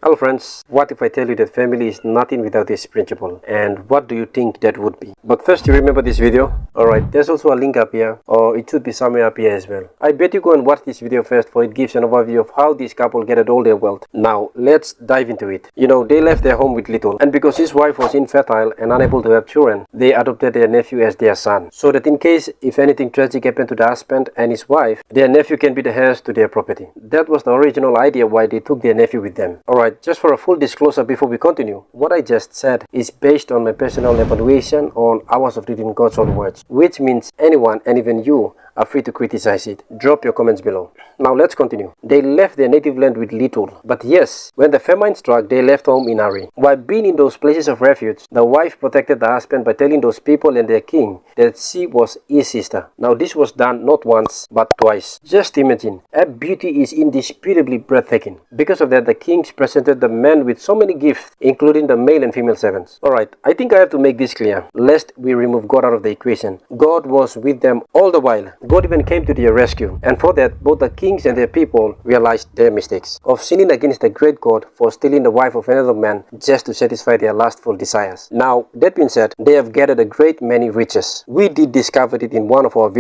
Hello friends, what if I tell you that family is nothing without this principle? And what do you think that would be? But first, you remember this video? Alright, there's also a link up here, or it should be somewhere up here as well. I bet you go and watch this video first, for it gives an overview of how this couple gathered all their wealth. Now, let's dive into it. You know, they left their home with little, and because his wife was infertile and unable to have children, they adopted their nephew as their son. So that in case if anything tragic happened to the husband and his wife, their nephew can be the heirs to their property. That was the original idea why they took their nephew with them. Alright, just for a full disclosure before we continue, what I just said is based on my personal evaluation on hours of reading God's own words, which means anyone and even you are free to criticize it. Drop your comments below. Now let's continue. They left their native land with little, but yes, when the famine struck, they left home in a hurry. While being in those places of refuge, the wife protected the husband by telling those people and their king that she was his sister. Now this was done not once but twice. Just imagine, her beauty is indisputably breathtaking. Because of that, the kings presented the men with so many gifts, including the male and female servants. Alright, I think I have to make this clear, lest we remove God out of the equation. God was with them all the while. God even came to their rescue, and for that, both the kings and their people realized their mistakes of sinning against the great God for stealing the wife of another man just to satisfy their lustful desires. Now, that being said, they have gathered a great many riches. We did discover it in one of our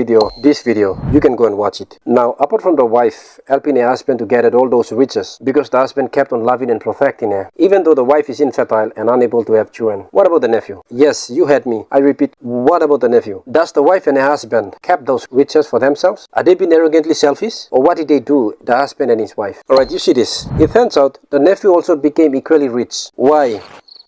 this video, you can go and watch it. Now, apart from the wife helping her husband to gather all those riches, because the husband kept on loving and protecting her, even though the wife is infertile and unable to have children. What about the nephew? Yes, you heard me. I repeat, what about the nephew? Does the wife and her husband kept those riches for themselves? Are they being arrogantly selfish? Or what did they do, the husband and his wife? Alright, you see this. It turns out the nephew also became equally rich. Why?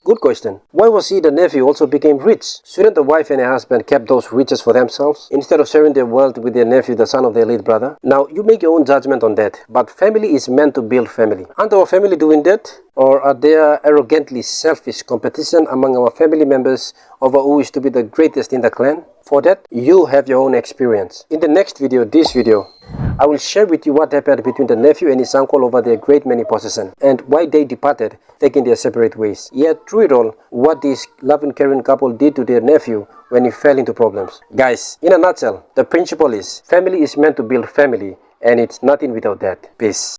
Good question. Why was he, the nephew, also became rich? Shouldn't the wife and her husband kept those riches for themselves instead of sharing their wealth with their nephew, the son of their late brother? Now, you make your own judgment on that, but family is meant to build family. Aren't our family doing that? Or are there arrogantly selfish competition among our family members over who is to be the greatest in the clan? For that, you have your own experience. In the next video, this video, I will share with you what happened between the nephew and his uncle over their great many possessions and why they departed, taking their separate ways. Yet through it all, what this loving caring couple did to their nephew when he fell into problems. Guys, in a nutshell, the principle is family is meant to build family, and it's nothing without that. Peace.